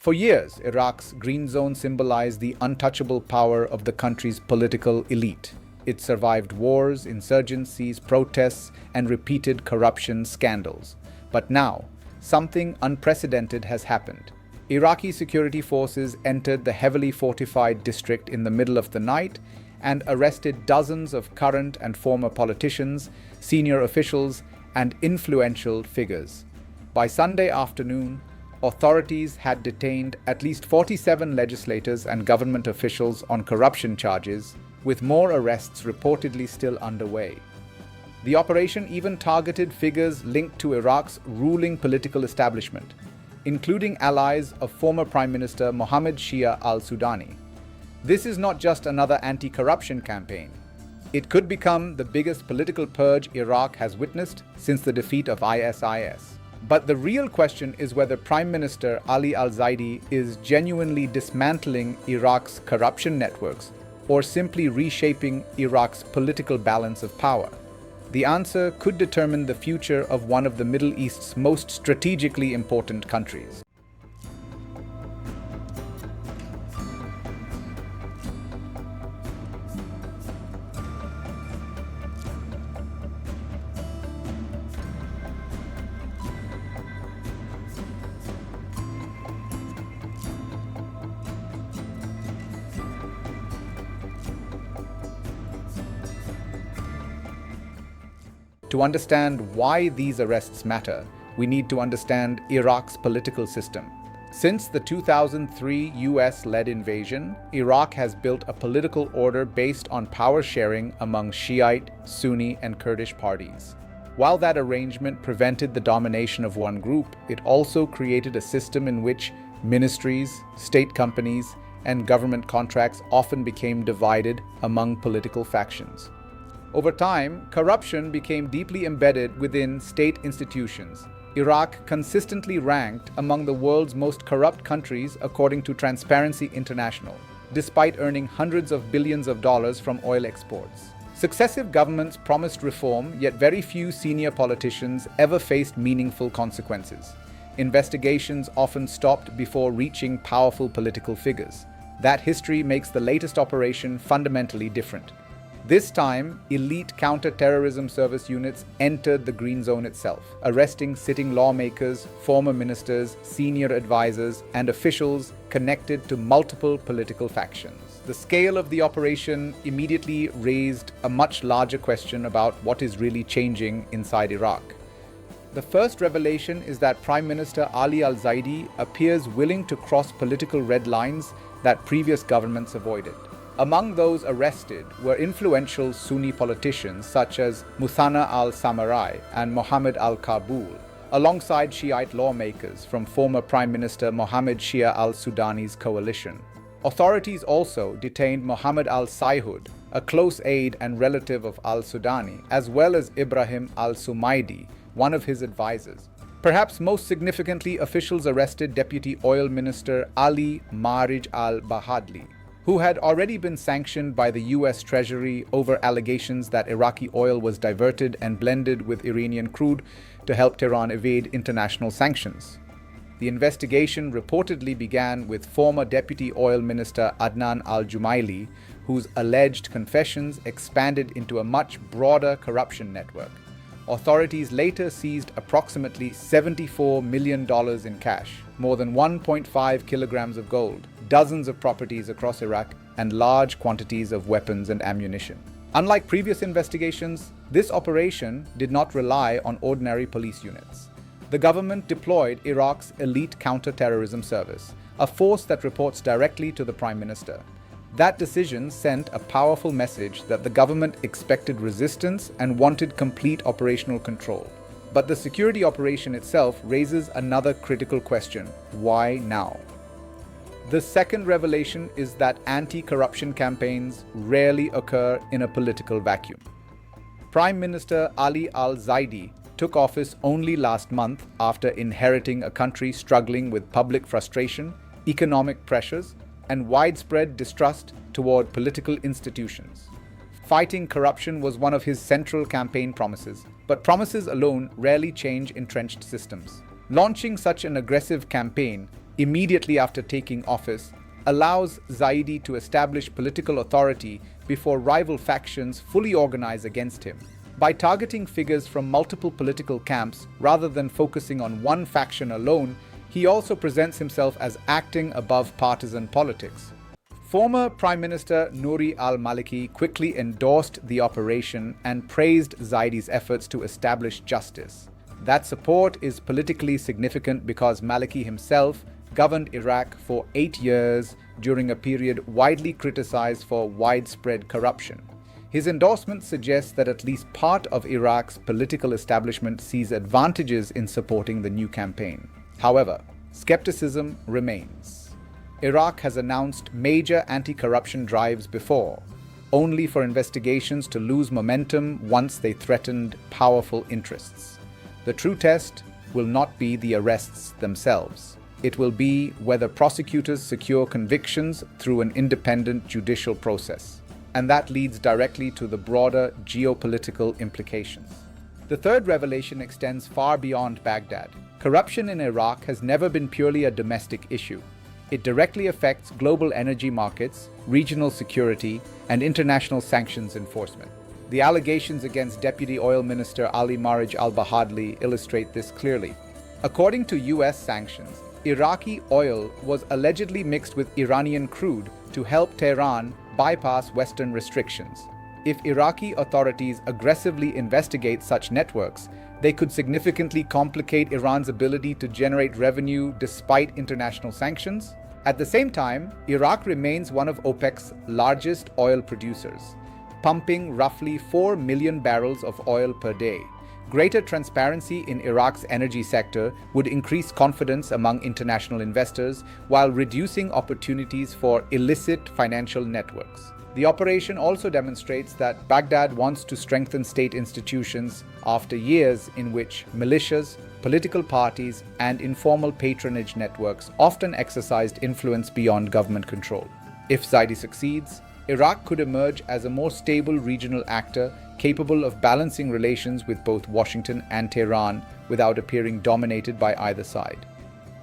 For years, Iraq's green zone symbolized the untouchable power of the country's political elite. It survived wars, insurgencies, protests, and repeated corruption scandals. But now, something unprecedented has happened. Iraqi security forces entered the heavily fortified district in the middle of the night and arrested dozens of current and former politicians, senior officials, and influential figures. By Sunday afternoon, authorities had detained at least 47 legislators and government officials on corruption charges, with more arrests reportedly still underway. The operation even targeted figures linked to Iraq's ruling political establishment, including allies of former Prime Minister Mohammed Shia al-Sudani. This is not just another anti-corruption campaign. It could become the biggest political purge Iraq has witnessed since the defeat of ISIS. But the real question is whether Prime Minister Ali al-Zaidi is genuinely dismantling Iraq's corruption networks or simply reshaping Iraq's political balance of power. The answer could determine the future of one of the Middle East's most strategically important countries. To understand why these arrests matter, we need to understand Iraq's political system. Since the 2003 US-led invasion, Iraq has built a political order based on power sharing among Shiite, Sunni, and Kurdish parties. While that arrangement prevented the domination of one group, it also created a system in which ministries, state companies, and government contracts often became divided among political factions. Over time, corruption became deeply embedded within state institutions. Iraq consistently ranked among the world's most corrupt countries according to Transparency International, despite earning hundreds of billions of dollars from oil exports. Successive governments promised reform, yet very few senior politicians ever faced meaningful consequences. Investigations often stopped before reaching powerful political figures. That history makes the latest operation fundamentally different. This time, elite counter-terrorism service units entered the Green Zone itself, arresting sitting lawmakers, former ministers, senior advisors, and officials connected to multiple political factions. The scale of the operation immediately raised a much larger question about what is really changing inside Iraq. The first revelation is that Prime Minister Ali al-Zaidi appears willing to cross political red lines that previous governments avoided. Among those arrested were influential Sunni politicians such as Muthanna al-Samarai and Mohammed al-Kabul, alongside Shiite lawmakers from former Prime Minister Mohammed Shia al-Sudani's coalition. Authorities also detained Mohammed al-Sayhud, a close aide and relative of al-Sudani, as well as Ibrahim al-Sumaidi, one of his advisors. Perhaps most significantly, officials arrested Deputy Oil Minister Ali Marij al-Bahadli, who had already been sanctioned by the US Treasury over allegations that Iraqi oil was diverted and blended with Iranian crude to help Tehran evade international sanctions. The investigation reportedly began with former Deputy Oil Minister Adnan al-Jumaili, whose alleged confessions expanded into a much broader corruption network. Authorities later seized approximately $74 million in cash, more than 1.5 kilograms of gold, dozens of properties across Iraq, and large quantities of weapons and ammunition. Unlike previous investigations, this operation did not rely on ordinary police units. The government deployed Iraq's elite counter-terrorism service, a force that reports directly to the Prime Minister. That decision sent a powerful message that the government expected resistance and wanted complete operational control. But the security operation itself raises another critical question: why now? The second revelation is that anti-corruption campaigns rarely occur in a political vacuum. Prime Minister Ali al-Zaidi took office only last month after inheriting a country struggling with public frustration, economic pressures, and widespread distrust toward political institutions. Fighting corruption was one of his central campaign promises, but promises alone rarely change entrenched systems. Launching such an aggressive campaign immediately after taking office, allows Zaidi to establish political authority before rival factions fully organize against him. By targeting figures from multiple political camps rather than focusing on one faction alone, he also presents himself as acting above partisan politics. Former Prime Minister Nouri al-Maliki quickly endorsed the operation and praised Zaidi's efforts to establish justice. That support is politically significant because Maliki himself governed Iraq for 8 years during a period widely criticized for widespread corruption. His endorsement suggests that at least part of Iraq's political establishment sees advantages in supporting the new campaign. However, skepticism remains. Iraq has announced major anti-corruption drives before, only for investigations to lose momentum once they threatened powerful interests. The true test will not be the arrests themselves. It will be whether prosecutors secure convictions through an independent judicial process. And that leads directly to the broader geopolitical implications. The third revelation extends far beyond Baghdad. Corruption in Iraq has never been purely a domestic issue. It directly affects global energy markets, regional security, and international sanctions enforcement. The allegations against Deputy Oil Minister Ali Marij al-Bahadli illustrate this clearly. According to US sanctions, Iraqi oil was allegedly mixed with Iranian crude to help Tehran bypass Western restrictions. If Iraqi authorities aggressively investigate such networks, they could significantly complicate Iran's ability to generate revenue despite international sanctions. At the same time, Iraq remains one of OPEC's largest oil producers, pumping roughly 4 million barrels of oil per day. Greater transparency in Iraq's energy sector would increase confidence among international investors while reducing opportunities for illicit financial networks. The operation also demonstrates that Baghdad wants to strengthen state institutions after years in which militias, political parties, and informal patronage networks often exercised influence beyond government control. If Zaidi succeeds, Iraq could emerge as a more stable regional actor capable of balancing relations with both Washington and Tehran without appearing dominated by either side.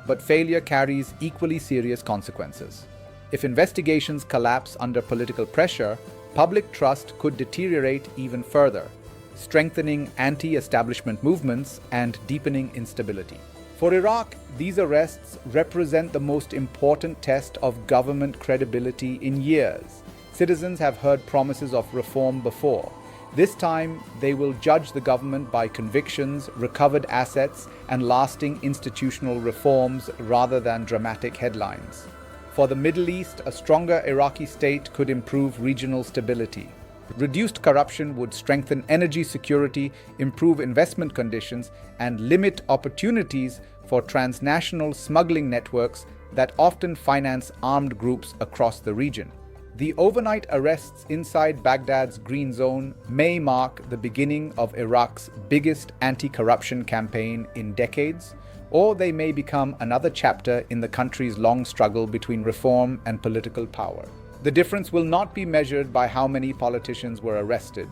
But failure carries equally serious consequences. If investigations collapse under political pressure, public trust could deteriorate even further, strengthening anti-establishment movements and deepening instability. For Iraq, these arrests represent the most important test of government credibility in years. Citizens have heard promises of reform before. This time, they will judge the government by convictions, recovered assets, and lasting institutional reforms rather than dramatic headlines. For the Middle East, a stronger Iraqi state could improve regional stability. Reduced corruption would strengthen energy security, improve investment conditions, and limit opportunities for transnational smuggling networks that often finance armed groups across the region. The overnight arrests inside Baghdad's Green Zone may mark the beginning of Iraq's biggest anti-corruption campaign in decades, or they may become another chapter in the country's long struggle between reform and political power. The difference will not be measured by how many politicians were arrested,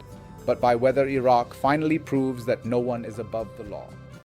but by whether Iraq finally proves that no one is above the law.